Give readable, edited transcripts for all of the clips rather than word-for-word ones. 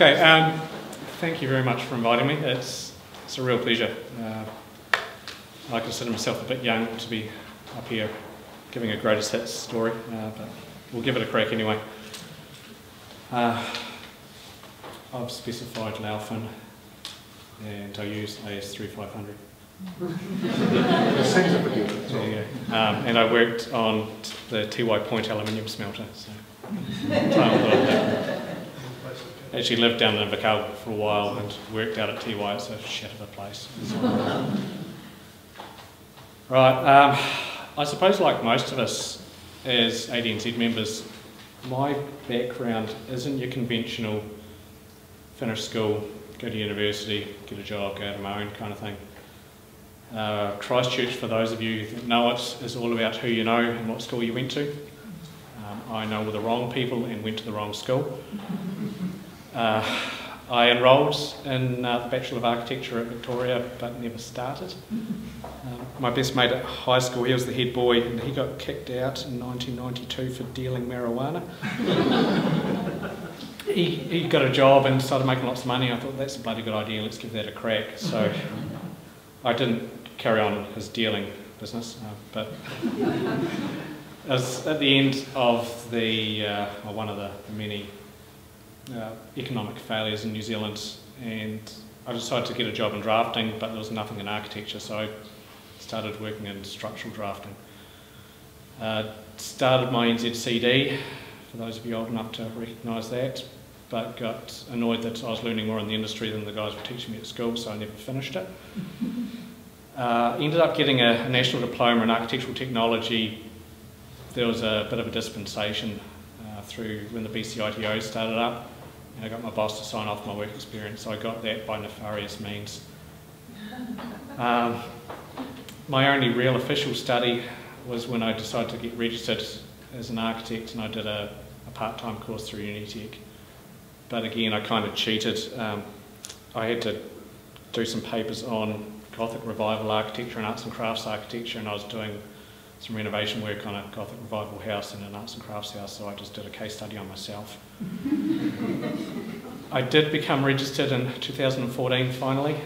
Okay, thank you very much for inviting me. It's a real pleasure. I consider myself a bit young to be up here giving a greatest hits story, but we'll give it a crack anyway. I've specified an alpha and I use AS3500. And I worked on the TY Point aluminium smelter. So actually lived down in Invercargill for a while and worked out at TY. It's a shit of a place. Right, I suppose like most of us as ADNZ members, my background isn't your conventional finish school, go to university, get a job, go out on my own kind of thing. Christchurch, for those of you that know it, is all about who you know and what school you went to. I know all the wrong people and went to the wrong school. I enrolled in the Bachelor of Architecture at Victoria but never started. My best mate at high school, he was the head boy and he got kicked out in 1992 for dealing marijuana. He got a job and started making lots of money. I thought, that's a bloody good idea, let's give that a crack. So I didn't carry on his dealing business, but it was at the end of the one of the many economic failures in New Zealand, and I decided to get a job in drafting, but there was nothing in architecture, so I started working in structural drafting. Started my NZCD, for those of you old enough to recognise that, but got annoyed that I was learning more in the industry than the guys were teaching me at school, so I never finished it. Ended up getting a national diploma in architectural technology. There was a bit of a dispensation through when the BCITO started up, and I got my boss to sign off my work experience, so I got that by nefarious means. My only real official study was when I decided to get registered as an architect, and I did a part-time course through Unitec. But again, I kind of cheated. I had to do some papers on Gothic Revival architecture and arts and crafts architecture, and I was doing some renovation work on a Gothic Revival house and an arts and crafts house, so I just did a case study on myself. I did become registered in 2014 finally,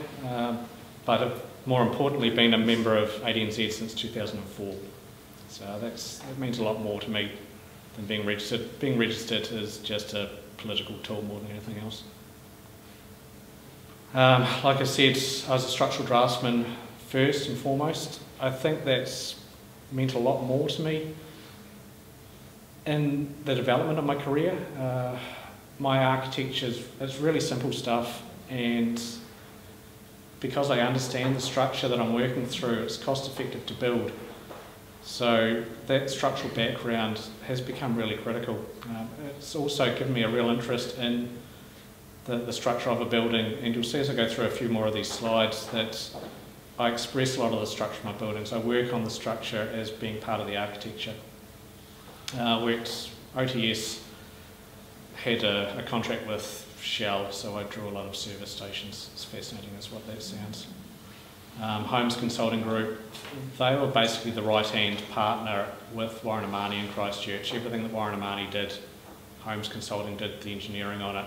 but have more importantly been a member of ADNZ since 2004. So that means a lot more to me than being registered. Being registered is just a political tool more than anything else. Like I said, I was a structural draftsman first and foremost. I think that's meant a lot more to me in the development of my career. My architecture is really simple stuff, and because I understand the structure that I'm working through, it's cost effective to build. So that structural background has become really critical. It's also given me a real interest in the structure of a building, and you'll see as I go through a few more of these slides that I express a lot of the structure of my buildings. I work on the structure as being part of the architecture. Worked OTS, had a contract with Shell, so I drew a lot of service stations. It's fascinating as what that sounds. Homes Consulting Group, they were basically the right-hand partner with Warren Amani in Christchurch. Everything that Warren Amani did, Homes Consulting did the engineering on it.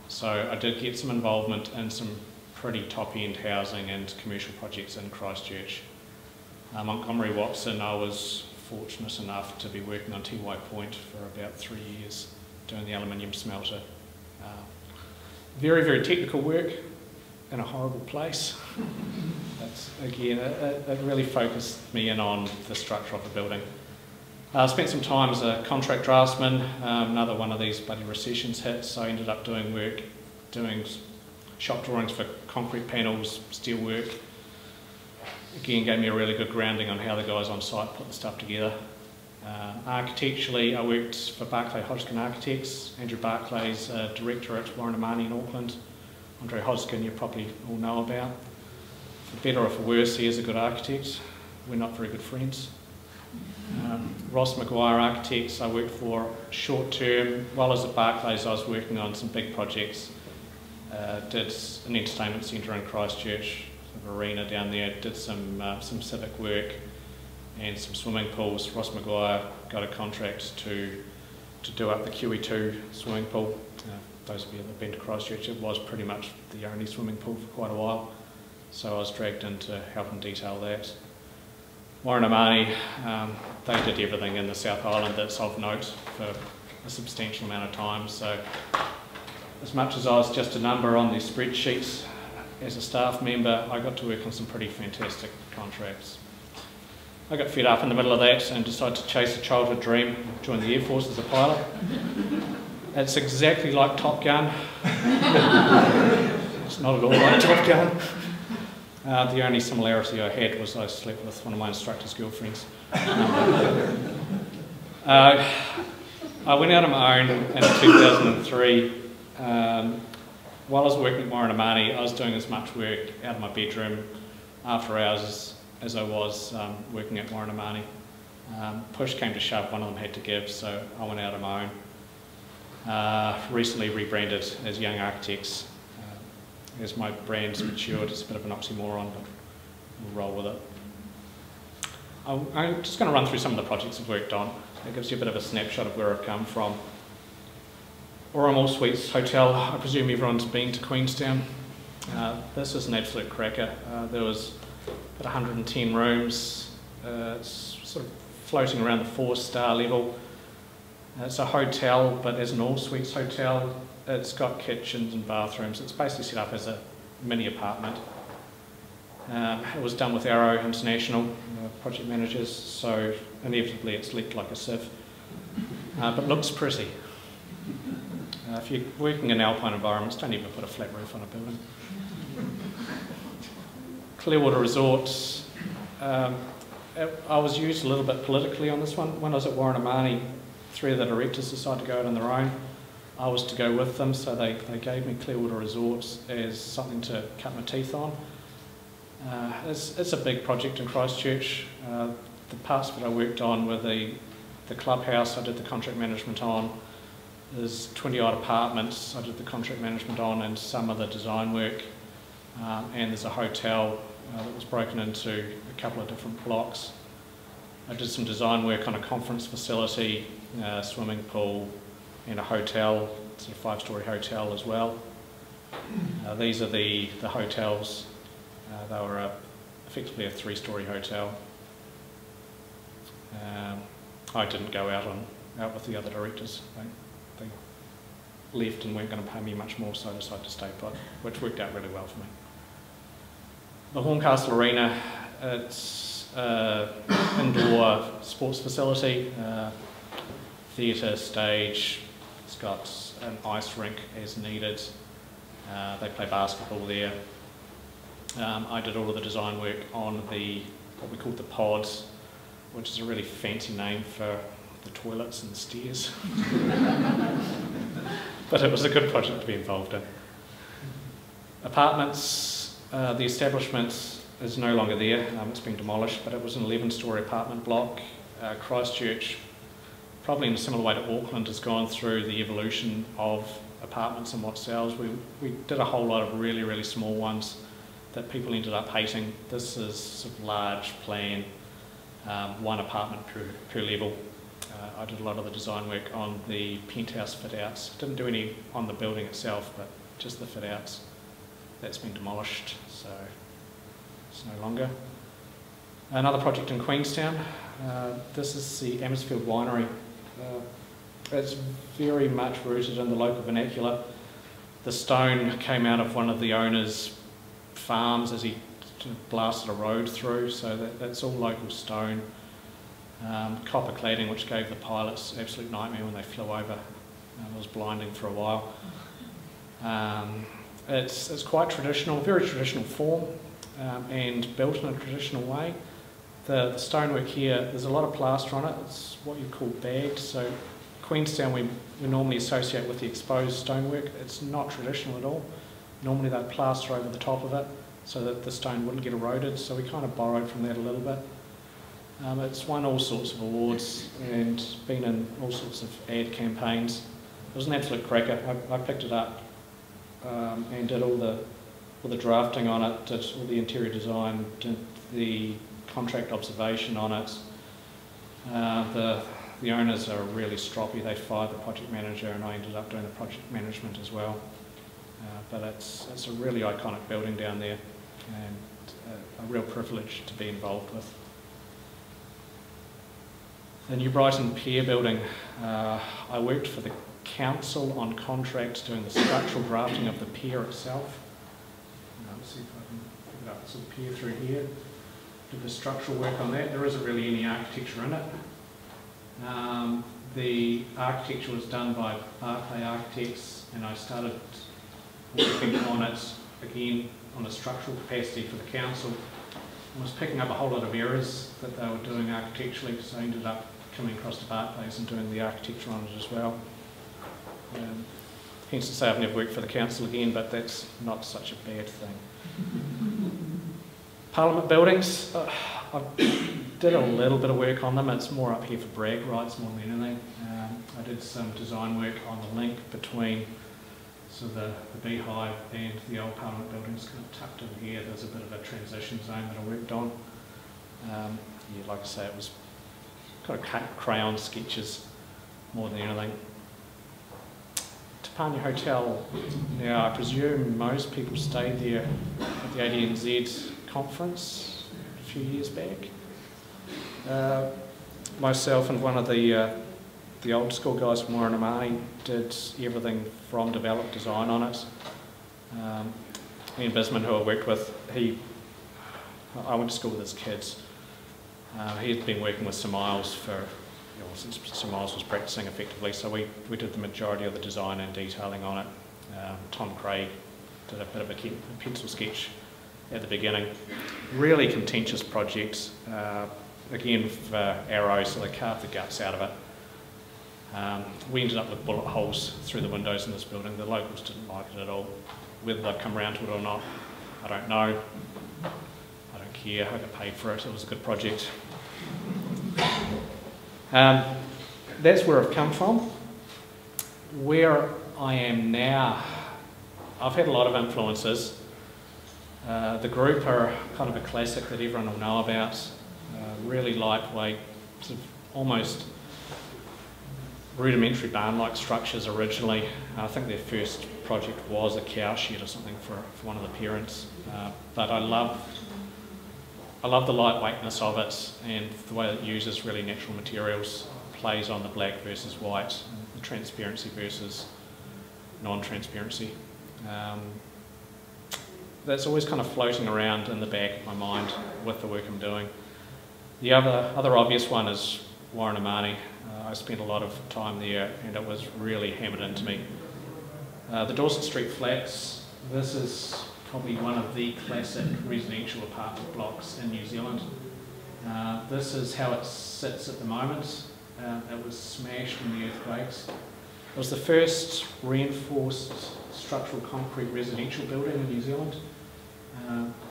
So I did get some involvement in some pretty top-end housing and commercial projects in Christchurch. Montgomery Watson, I was fortunate enough to be working on TY Point for about 3 years, doing the aluminium smelter. Very, very technical work in a horrible place. That's, again, it really focused me in on the structure of the building. I spent some time as a contract draftsman. Another one of these bloody recessions hit, so I ended up doing work, doing shop drawings for concrete panels, steel work. Again, gave me a really good grounding on how the guys on site put the stuff together. Architecturally, I worked for Barclay Hodgkin Architects. Andrew Barclay's director at Warren Amani in Auckland. Andre Hodgkin you probably all know about. For better or for worse, he is a good architect. We're not very good friends. Ross Maguire Architects I worked for short term. While I was at Barclays, I was working on some big projects. Did an entertainment centre in Christchurch, an arena down there, did some civic work and some swimming pools. Ross Maguire got a contract to to do up the QE2 swimming pool. Those of you that have been to Christchurch, it was pretty much the only swimming pool for quite a while, so I was dragged in to help them detail that. Warrenamani, they did everything in the South Island that's of note for a substantial amount of time, so as much as I was just a number on these spreadsheets, as a staff member, I got to work on some pretty fantastic contracts. I got fed up in the middle of that and decided to chase a childhood dream, join the Air Force as a pilot. It's exactly like Top Gun. It's not at all like Top Gun. The only similarity I had was I slept with one of my instructor's girlfriends. I went out on my own in 2003. While I was working at Warrenamani, I was doing as much work out of my bedroom after hours as I was working at Warrenamani. Push came to shove, one of them had to give, so I went out on my own. Recently rebranded as Young Architects. As my brand's matured, it's a bit of an oxymoron, but we'll roll with it. I'm just going to run through some of the projects I've worked on. It gives you a bit of a snapshot of where I've come from. All Suites Hotel, I presume everyone's been to Queenstown. This is an absolute cracker. There was about 110 rooms. It's sort of floating around the 4-star level. It's a hotel, but as an all-suites hotel, it's got kitchens and bathrooms. It's basically set up as a mini apartment. It was done with Arrow International project managers, so inevitably it's leaked like a sieve, but looks pretty. If you're working in alpine environments, don't even put a flat roof on a building. Clearwater Resorts. I was used a little bit politically on this one. When I was at Warrenamani, 3 of the directors decided to go out on their own. I was to go with them, so they gave me Clearwater Resorts as something to cut my teeth on. It's a big project in Christchurch. The parts that I worked on were the clubhouse I did the contract management on. There's 20-odd apartments I did the contract management on, and some of the design work. And there's a hotel that was broken into a couple of different blocks. I did some design work on a conference facility, swimming pool, and a hotel, sort of 5-storey hotel as well. These are the hotels. They were effectively a 3-storey hotel. I didn't go out with the other directors. They left and weren't going to pay me much more, so I decided to stay put, which worked out really well for me. The Horncastle Arena, it's an indoor sports facility, theatre, stage. It's got an ice rink as needed. They play basketball there. I did all of the design work on what we called the pods, which is a really fancy name for the toilets and the stairs. But it was a good project to be involved in. Apartments, the establishment is no longer there. It's been demolished, but it was an 11-storey apartment block. Christchurch, probably in a similar way to Auckland, has gone through the evolution of apartments and what sells. We did a whole lot of really, really small ones that people ended up hating. This is sort of large plan, 1 apartment per level. I did a lot of the design work on the penthouse fit-outs. Didn't do any on the building itself, but just the fit-outs. That's been demolished, so it's no longer. Another project in Queenstown. This is the Ammersfield Winery. It's very much rooted in the local vernacular. The stone came out of one of the owner's farms as he blasted a road through, so that's all local stone. Copper cladding, which gave the pilots absolute nightmare when they flew over. It was blinding for a while. It's quite traditional, very traditional form, and built in a traditional way. The stonework here, there's a lot of plaster on it. It's what you call bagged. So Queenstown we normally associate with the exposed stonework. It's not traditional at all. Normally they'd plaster over the top of it so that the stone wouldn't get eroded. So we kind of borrowed from that a little bit. It's won all sorts of awards and been in all sorts of ad campaigns. It was an absolute cracker. I picked it up and did all the drafting on it, did all the interior design, did the contract observation on it. The the owners are really stroppy. They fired the project manager and I ended up doing the project management as well. But it's a really iconic building down there and a real privilege to be involved with. The New Brighton Pier building, I worked for the council on contracts doing the structural drafting of the pier itself. Let's see if I can pick it up. It's a pier through here. Did the structural work on that. There isn't really any architecture in it. The architecture was done by Barclay Architects and I started working on it again on a structural capacity for the council. I was picking up a whole lot of errors that they were doing architecturally, so I ended up coming across to Barclays and doing the architecture on it as well. Hence to say I've never worked for the council again, but that's not such a bad thing. Parliament buildings, I did a little bit of work on them. It's more up here for brag rights more than anything. I did some design work on the link between the Beehive and the old Parliament buildings kind of tucked in here. There's a bit of a transition zone that I worked on. Yeah, like I say, it was kind of crayon sketches more than anything. Tapania Hotel, now I presume most people stayed there at the ADNZ conference a few years back. Myself and one of the old school guys from Warranamani did everything from develop design on it. Ian Bisman, who I worked with, I went to school with his kids. He'd been working with Sir Miles since Sir Miles was practicing effectively, so we did the majority of the design and detailing on it. Tom Craig did a bit of a pencil sketch at the beginning. Really contentious project, again for arrows, so they carved the guts out of it. We ended up with bullet holes through the windows in this building. The locals didn't like it at all. Whether they've come around to it or not, I don't know. I don't care, I got paid for it, it was a good project. That's where I've come from. Where I am now, I've had a lot of influences. The group are kind of a classic that everyone will know about. Really lightweight, sort of almost rudimentary barn-like structures originally. I think their first project was a cow shed or something for one of the parents. But I love the lightweightness of it and the way it uses really natural materials, plays on the black versus white, the transparency versus non-transparency. That's always kind of floating around in the back of my mind with the work I'm doing. The other obvious one is Warranamani. I spent a lot of time there and it was really hammered into me. The Dawson Street Flats, this is probably one of the classic residential apartment blocks in New Zealand. This is how it sits at the moment. It was smashed in the earthquakes. It was the first reinforced structural concrete residential building in New Zealand.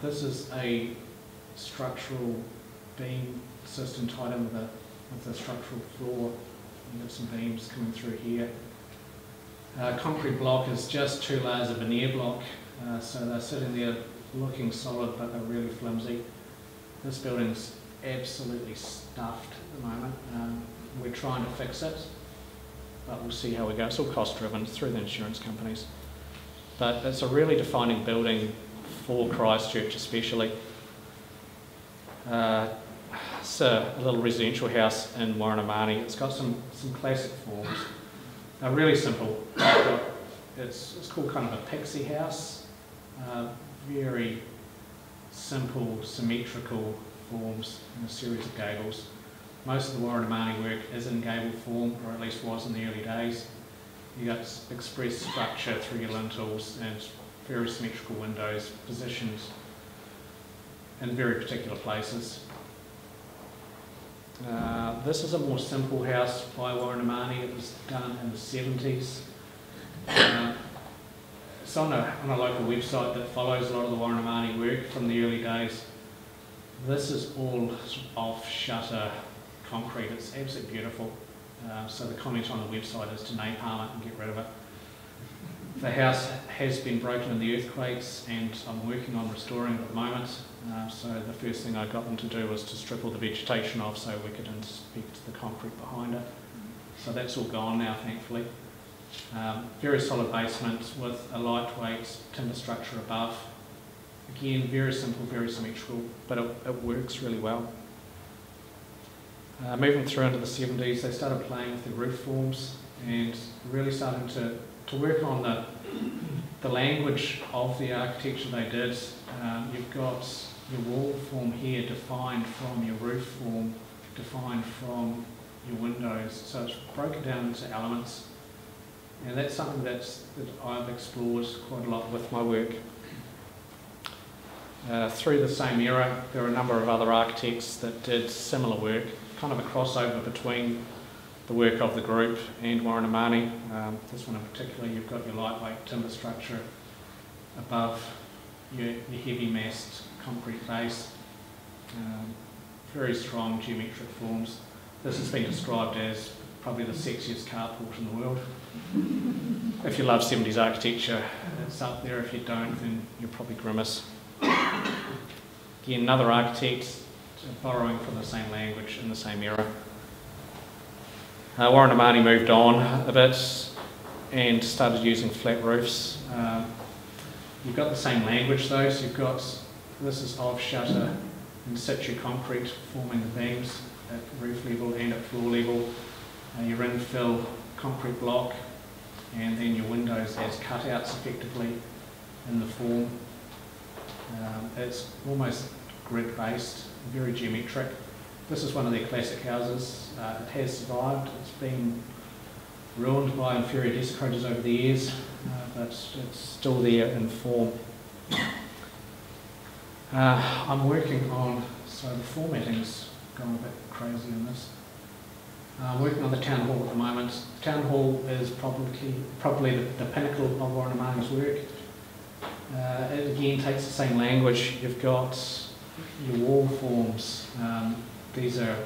This is a structural beam system tied in with the structural floor. You have some beams coming through here. Concrete block is just 2 layers of veneer block, so they're sitting there looking solid but they're really flimsy. This building's absolutely stuffed at the moment. We're trying to fix it, but we'll see how we go. It's all cost driven through the insurance companies. But it's a really defining building for Christchurch especially. It's a little residential house in Warranamani. It's got some classic forms. They're really simple. It's called kind of a pixie house. Very simple, symmetrical forms in a series of gables. Most of the Warranamani work is in gable form, or at least was in the early days. You got express structure through your lintels and very symmetrical windows positioned in very particular places. This is a more simple house by Warranamani. It was done in the 70s. It's on a local website that follows a lot of the Warranamani work from the early days. This is all off-shutter concrete. It's absolutely beautiful. So the comment on the website is to napalm it and get rid of it. The house has been broken in the earthquakes and I'm working on restoring it at the moment. So the first thing I got them to do was to strip all the vegetation off so we could inspect the concrete behind it. so that's all gone now, thankfully. Very solid basement with a lightweight timber structure above. Again, very simple, very symmetrical, but it works really well. Moving through into the 70s, they started playing with the roof forms and really starting to work on the language of the architecture they did. You've got your wall form here defined from your roof form, defined from your windows, so it's broken down into elements, and that's something that I've explored quite a lot with my work. Through the same era, there are a number of other architects that did similar work, kind of a crossover between the work of the group and Warren and Marnie. This one in particular, you've got your lightweight timber structure above your heavy massed concrete base. Very strong geometric forms. This has been described as probably the sexiest carport in the world. If you love 70s architecture, it's up there. If you don't, then you'll probably grimace. Again, another architect borrowing from the same language in the same era. Warren and Marnie moved on a bit and started using flat roofs. You've got the same language though, so you've got, this is of shutter in situ concrete forming the beams at roof level and at floor level. Your infill concrete block, and then your windows as cutouts effectively in the form. It's almost grid based, very geometric. This is one of their classic houses. It has survived. It's been ruined by inferior desecrators over the years, but it's still there in form. I'm working on, so the formatting's gone a bit crazy in this. I'm working on the town hall at the moment. The town hall is probably the pinnacle of Warren and Marnie's work. It again takes the same language. You've got your wall forms. These are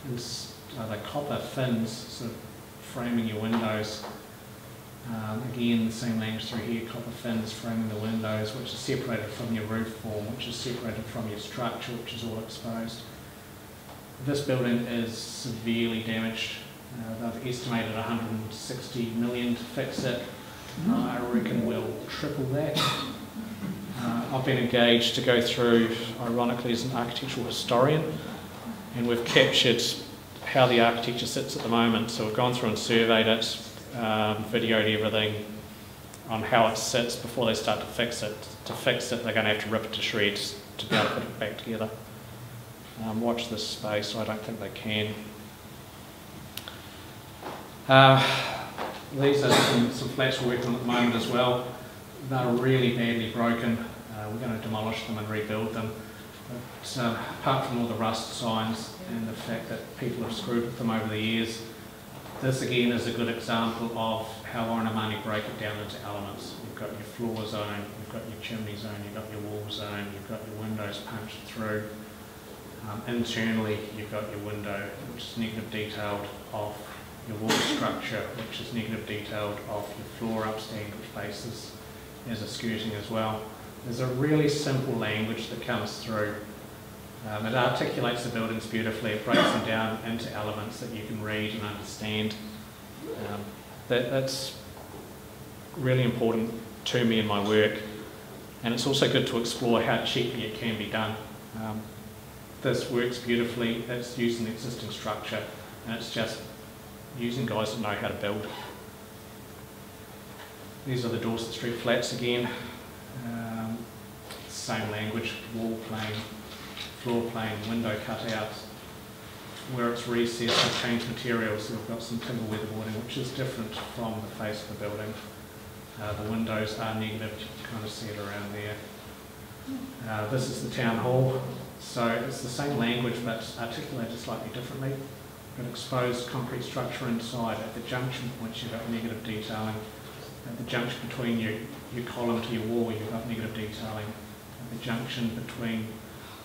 the copper fins sort of framing your windows. Again, the same language through here, copper fins framing the windows, which is separated from your roof form, which is separated from your structure, which is all exposed. This building is severely damaged. They've estimated 160 million to fix it. I reckon we'll triple that. I've been engaged to go through, ironically, as an architectural historian, and we've captured how the architecture sits at the moment. So we've gone through and surveyed it, videoed everything on how it sits before they start to fix it. To fix it, they're going to have to rip it to shreds to be able to put it back together. Watch this space, I don't think they can. These are some flats we're working on at the moment as well. They're really badly broken. We're going to demolish them and rebuild them. But apart from all the rust signs and the fact that people have screwed with them over the years, this again is a good example of how Warren and Marnie break it down into elements. You've got your floor zone, you've got your chimney zone, you've got your wall zone, you've got your windows punched through. Internally, you've got your window, which is negative detailed of your wall structure, which is negative detailed of your floor upstand, which faces as a skirting as well. There's a really simple language that comes through. It articulates the buildings beautifully. It breaks them down into elements that you can read and understand. That's really important to me in my work, and it's also good to explore how cheaply it can be done. This works beautifully. It's using the existing structure, and it's just using guys that know how to build. These are the Dorset Street flats again. Same language, wall plane, floor plane, window cutouts. Where it's recessed, I've changed materials. So we've got some timber weatherboarding, which is different from the face of the building. The windows are negative, you can kind of see it around there. This is the town hall. So it's the same language, but articulated slightly differently. We've got exposed concrete structure inside. At the junction points, you've got negative detailing. At the junction between your column to your wall, you've got negative detailing. At the junction between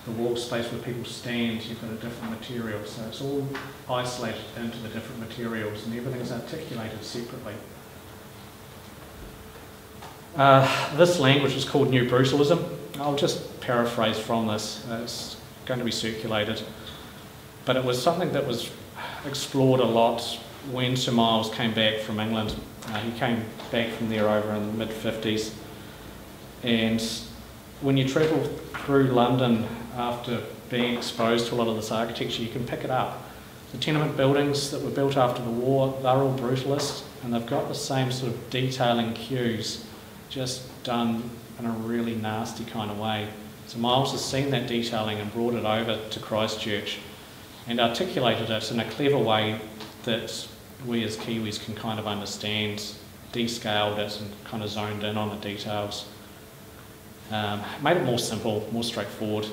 the wall space where people stand, you've got a different material. So it's all isolated into the different materials, and everything's articulated separately. This language is called New Brutalism. I'll just paraphrase from this. It's going to be circulated. But it was something that was explored a lot when Sir Miles came back from England. He came back from there over in the mid-50s, and when you travel through London after being exposed to a lot of this architecture, you can pick it up. The tenement buildings that were built after the war, they're all brutalist, and they've got the same sort of detailing cues, just done in a really nasty kind of way. So Miles has seen that detailing and brought it over to Christchurch and articulated it in a clever way that we as Kiwis can kind of understand, descaled it and kind of zoned in on the details. Made it more simple, more straightforward.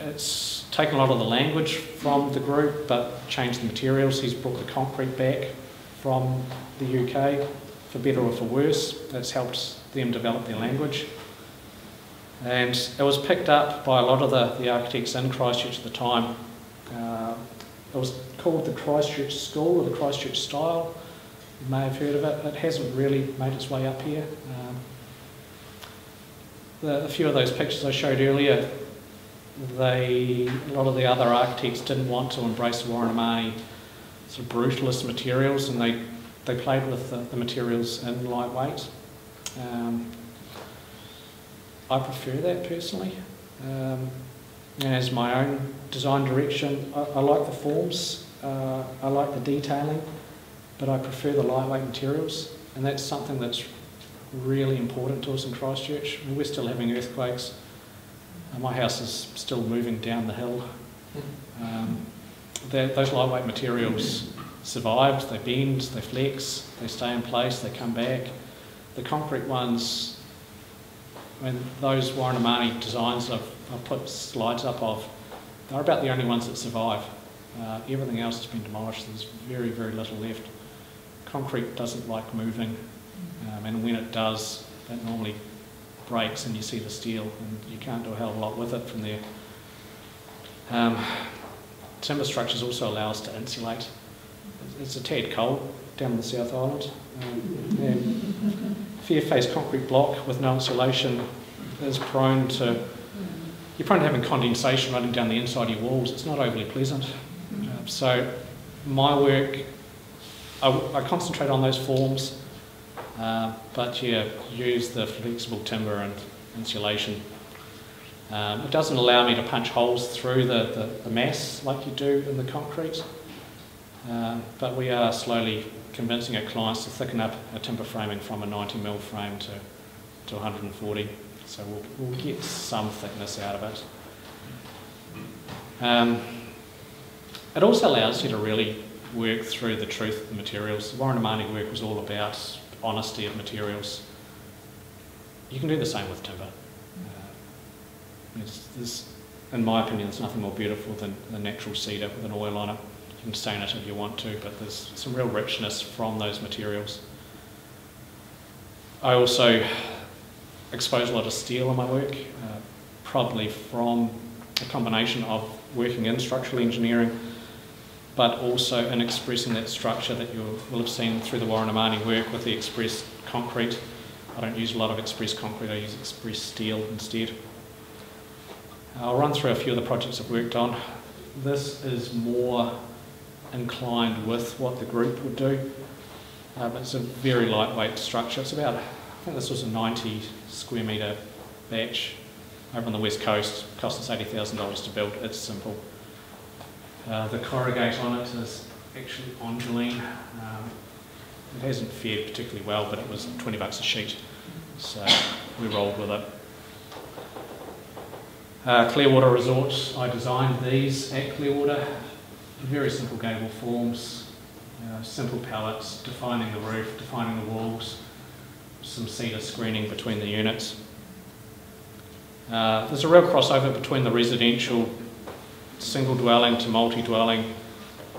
It's taken a lot of the language from the group but changed the materials. He's brought the concrete back from the UK, for better or for worse. That's helped them develop their language. And it was picked up by a lot of the architects in Christchurch at the time. It was called the Christchurch School or the Christchurch Style. You may have heard of it. It hasn't really made its way up here. A few of those pictures I showed earlier, a lot of the other architects didn't want to embrace the Warren sort of brutalist materials, and they played with the materials in lightweight. I prefer that personally. And as my own design direction, I like the forms, I like the detailing, but I prefer the lightweight materials, and that's something that's really important to us in Christchurch. I mean, we're still having earthquakes. My house is still moving down the hill. Those lightweight materials survived, they bend, they flex, they stay in place, they come back. The concrete ones, I mean, those Warren designs I've put slides up of, they're about the only ones that survive. Everything else has been demolished. There's very, very little left. Concrete doesn't like moving, and when it does, it normally breaks and you see the steel, and you can't do a hell of a lot with it from there. Timber structures also allow us to insulate. It's a tad cold down in the South Island, and fair-faced concrete block with no insulation is prone to having condensation running down the inside of your walls. It's not overly pleasant. So my work, I concentrate on those forms, but yeah, use the flexible timber and insulation. It doesn't allow me to punch holes through the mass like you do in the concrete, but we are slowly convincing our clients to thicken up our timber framing from a 90mm frame to 140, so we'll get some thickness out of it. It also allows you to really work through the truth of the materials. The Warren work was all about honesty of materials. You can do the same with timber. In my opinion, there's nothing more beautiful than the natural cedar with an oil on it. You can stain it if you want to, but there's some real richness from those materials. I also expose a lot of steel in my work, probably from a combination of working in structural engineering, but also in expressing that structure that you will have seen through the Warren work with the express concrete. I don't use a lot of express concrete, I use express steel instead. I'll run through a few of the projects I've worked on. This is more inclined with what the group would do. It's a very lightweight structure. It's about, I think this was a 90 square metre batch over on the west coast. It cost us $80,000 to build. It's simple. The corrugate on it is actually Angeline. It hasn't fared particularly well, but it was $20 a sheet, so we rolled with it. Clearwater Resort, I designed these at Clearwater. Very simple gable forms, simple pallets, defining the roof, defining the walls, some cedar screening between the units. There's a real crossover between the residential single dwelling to multi-dwelling,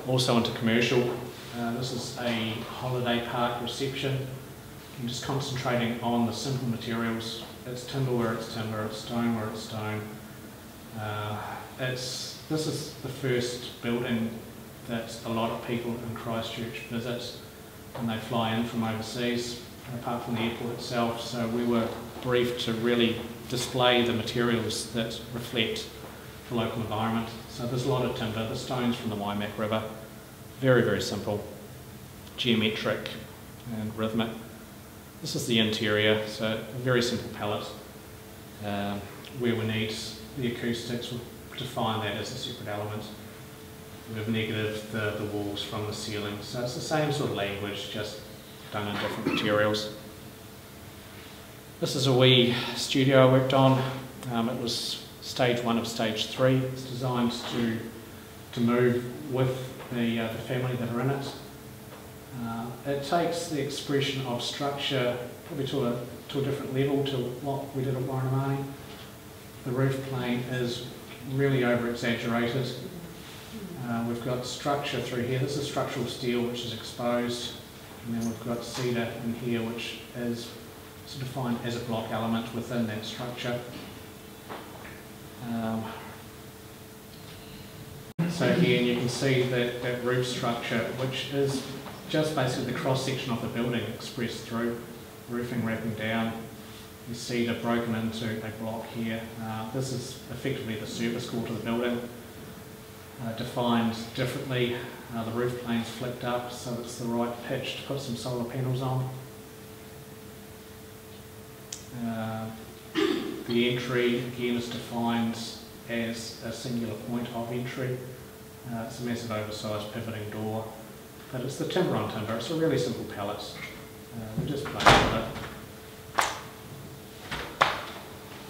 also into commercial. This is a holiday park reception. I'm just concentrating on the simple materials. It's timber where it's timber, it's stone where it's stone. This is the first building that a lot of people in Christchurch visit when they fly in from overseas, apart from the airport itself. So we were briefed to really display the materials that reflect the local environment. So there's a lot of timber, the stones from the Waimak River, Very, very simple, geometric and rhythmic. This is the interior, so a very simple palette. Where we need the acoustics, we'll define that as a separate element. We've negatived the walls from the ceiling, so it's the same sort of language, just done in different materials. This is a wee studio I worked on. It was stage 1 of stage 3. It's designed to move with the family that are in it. It takes the expression of structure probably to a different level to what we did at Warranamani. The roof plane is really over-exaggerated. We've got structure through here. This is structural steel which is exposed, and then we've got cedar in here which is defined as a block element within that structure. So again, you can see that roof structure, which is just basically the cross-section of the building expressed through roofing wrapping down. You see they're broken into a block here. This is effectively the service core to the building, defined differently. The roof plane's flicked up so it's the right pitch to put some solar panels on. The entry again is defined as a singular point of entry. It's a massive oversized pivoting door, but it's the timber on timber. It's a really simple palette. We just play with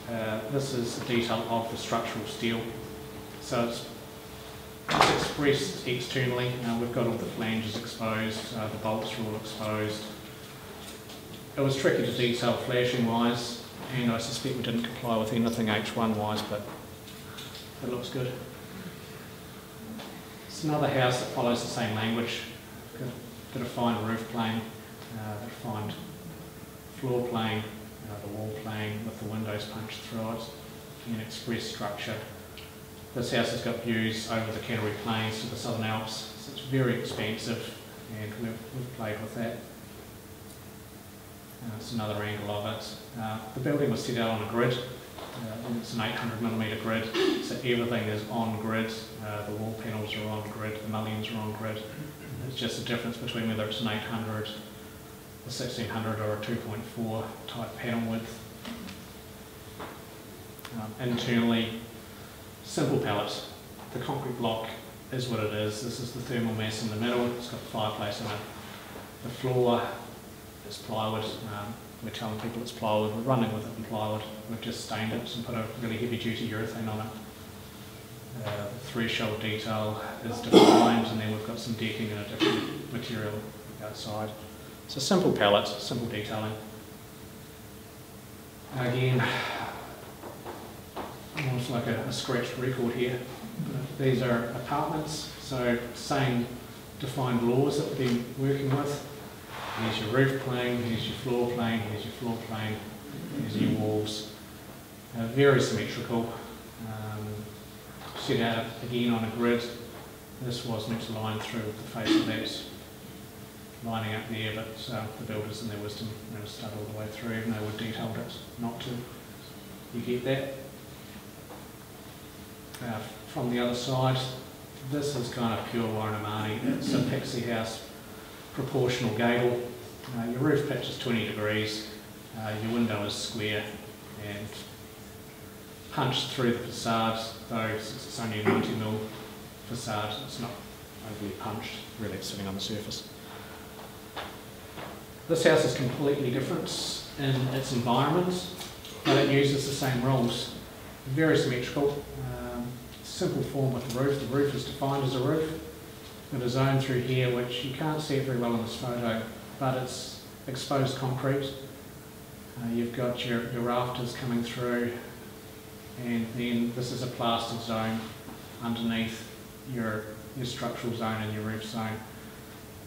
it. This is the detail of the structural steel. So it's expressed externally. We've got all the flanges exposed, the bolts are all exposed. It was tricky to detail flashing wise, and I suspect we didn't comply with anything H1 wise, but it looks good. It's another house that follows the same language. Got a defined roof plane, a defined floor plane, the wall plane with the windows punched through it, and express structure. This house has got views over the Canterbury Plains to the Southern Alps, so it's very expansive, and we've played with that. It's another angle of it. The building was set out on a grid. It's an 800mm grid, so everything is on grid. The wall panels are on grid, the mullions are on grid. It's just the difference between whether it's an 800, a 1600 or a 2.4 type panel width. Internally, simple palette. The concrete block is what it is. This is the thermal mass in the middle. It's got a fireplace in it. The floor is plywood. We're telling people it's plywood. We're running with it in plywood. We've just stained it and put a really heavy duty urethane on it. The threshold detail is defined, and then we've got some decking in a different material outside. It's a simple palette, simple detailing. Again, almost like a scratched record here. These are apartments, so same defined laws that we've been working with. Here's your roof plane, here's your floor plane, here's your floor plane, here's your walls. Very symmetrical. Set out again on a grid. This was next line through with the face of that lining up there, but the builders in their wisdom started all the way through, even though we detailed it not to. You get that? From the other side, this is kind of pure Warranamani. It's a pixie house proportional gable. Your roof pitch is 20 degrees, your window is square and punched through the facade, though since it's only a 90mm facade, it's not overly punched, really it's sitting on the surface. This house is completely different in its environment, but it uses the same rules. Very symmetrical, simple form with the roof. The roof is defined as a roof. Got a zone through here which you can't see it very well in this photo, but it's exposed concrete. You've got your rafters coming through, and then this is a plastered zone underneath your structural zone and your roof zone.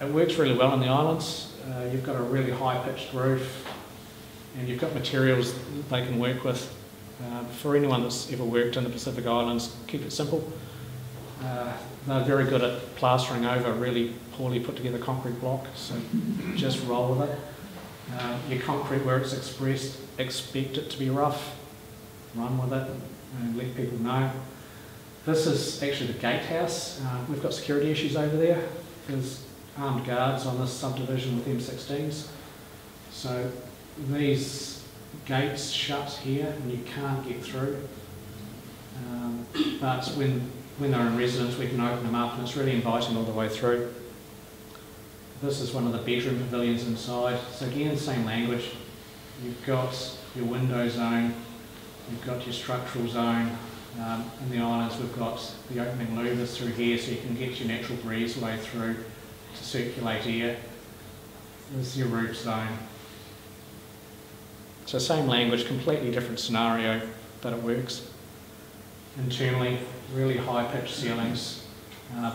It works really well in the islands. You've got a really high-pitched roof, and you've got materials they can work with. For anyone that's ever worked in the Pacific Islands, keep it simple. They're very good at plastering over a really poorly put together concrete block, so just roll with it. Your concrete where it's expressed, expect it to be rough, run with it and let people know. This is actually the gatehouse. We've got security issues over there. there's armed guards on this subdivision with M16s. So these gates shut here and you can't get through. But when they're in residence, we can open them up and it's really inviting all the way through. This is one of the bedroom pavilions inside. So again, same language. You've got your window zone, you've got your structural zone. In the islands, we've got the opening louvers through here so you can get your natural breezeway through to circulate air. There's your roof zone. So same language, completely different scenario, but it works. Internally, really high-pitched ceilings,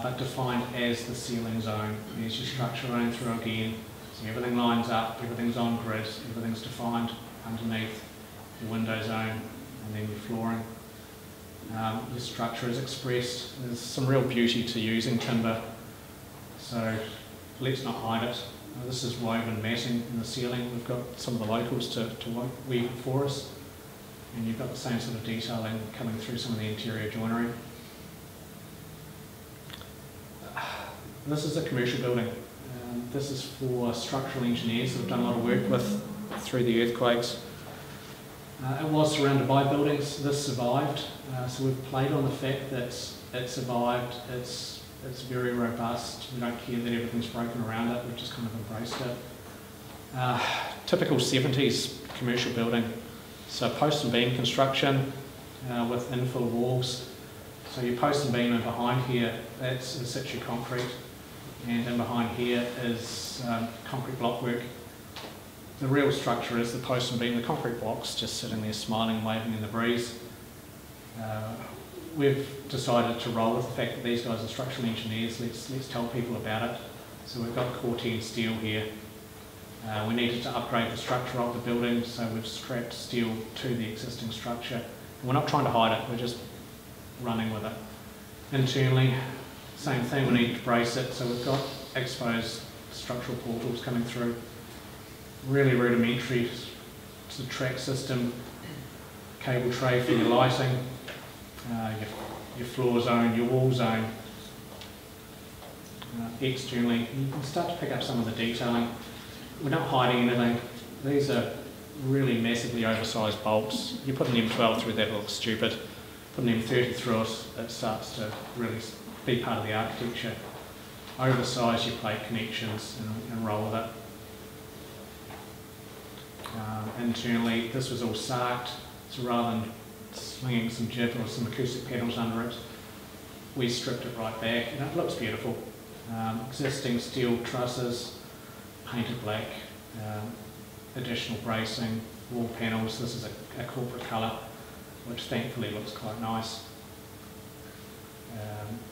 but defined as the ceiling zone. There's your structure running through again. So everything lines up, everything's on grid, everything's defined underneath your window zone and then your flooring. Your structure is expressed. There's some real beauty to using timber, so let's not hide it. This is woven matting in the ceiling. We've got some of the locals to weave it for us, and you've got the same sort of detailing coming through some of the interior joinery. This is a commercial building. This is for structural engineers that have done a lot of work with through the earthquakes. It was surrounded by buildings. This survived, so we've played on the fact that it survived. It's very robust. We don't care that everything's broken around it. We've just kind of embraced it. Typical 70s commercial building. So post and beam construction with infill walls. So your post and beam in behind here, that's in situ concrete, and in behind here is concrete block work. The real structure is the post and beam, the concrete blocks just sitting there smiling and waving in the breeze. We've decided to roll with the fact that these guys are structural engineers. Let's tell people about it. So we've got Corten steel here. We needed to upgrade the structure of the building, so we've strapped steel to the existing structure. And we're not trying to hide it, we're just running with it. Internally, same thing, we need to brace it, so we've got exposed structural portals coming through. Really rudimentary to the track system, cable tray for your lighting, your floor zone, your wall zone. Externally, you can start to pick up some of the detailing. We're not hiding anything. These are really massively oversized bolts. You put an M12 through that, it looks stupid. Put an M30 through it, it starts to really be part of the architecture. Oversize your plate connections and roll with it. Internally, this was all sarked, so rather than slinging some jib or some acoustic panels under it, we stripped it right back, and it looks beautiful. Existing steel trusses, painted black, additional bracing, wall panels. This is a corporate colour, which thankfully looks quite nice.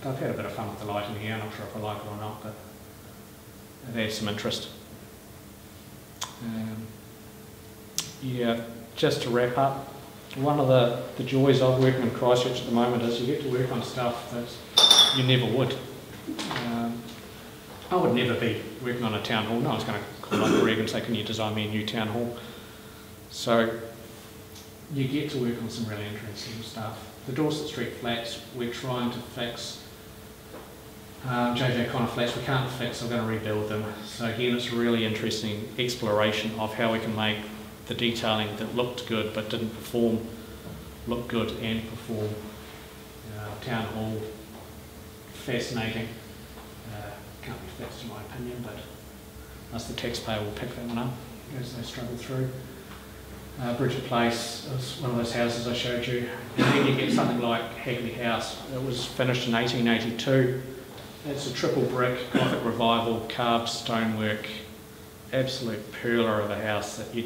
I've had a bit of fun with the lighting here, I'm not sure if I like it or not, but it adds some interest. Yeah, just to wrap up, one of the joys of working in Christchurch at the moment is you get to work on stuff that you never would. I would never be working on a town hall. No one's going to call up Greg and say, can you design me a new town hall? So you get to work on some really interesting stuff. The Dorset Street flats, we're trying to fix. JJ Connor flats, we can't fix, we're going to rebuild them. So again, it's a really interesting exploration of how we can make the detailing that looked good but didn't perform look good and perform. Town hall, fascinating. Can't be fixed in my opinion, but us the taxpayer will pick that one up as they struggle through. Bridget Place is one of those houses I showed you. And then you get something like Hagley House. It was finished in 1882. It's a triple brick, Gothic revival, carved stonework, absolute perler of a house that you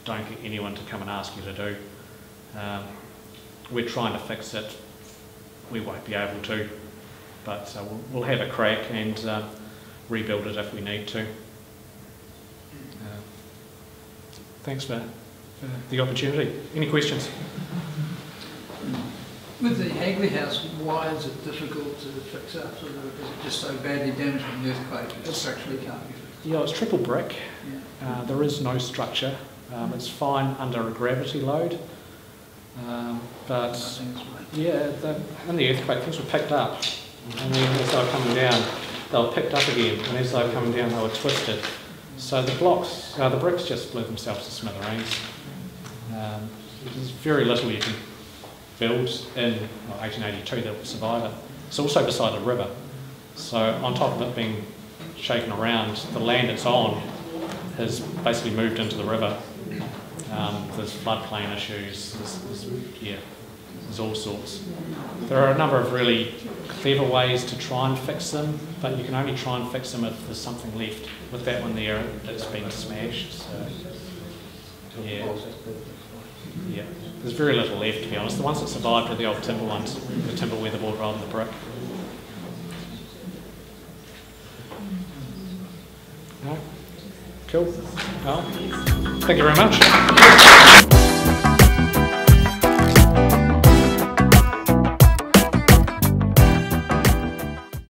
don't get anyone to come and ask you to do. We're trying to fix it. We won't be able to, but we'll have a crack and rebuild it if we need to. Thanks for the opportunity. Any questions? With the Hagley House, why is it difficult to fix up? Is it just so badly damaged from the earthquake it structurally can't be fixed? Yeah, it's triple brick. Yeah. There is no structure. It's fine under a gravity load. But yeah, in the earthquake things were picked up, and then as they were coming down, they were picked up again, and as they were coming down, they were twisted. So the blocks, the bricks just blew themselves to smithereens. There's very little you can build in 1882 that would survive it. It's also beside a river, so on top of it being shaken around, the land it's on has basically moved into the river. There's floodplain issues, there's all sorts. There are a number of really clever ways to try and fix them, but you can only try and fix them if there's something left. With that one there, it's been smashed, so yeah. There's very little left, to be honest. The ones that survived are the old timber ones, the timber weatherboard rather than the brick. No? Cool. Well, thank you very much.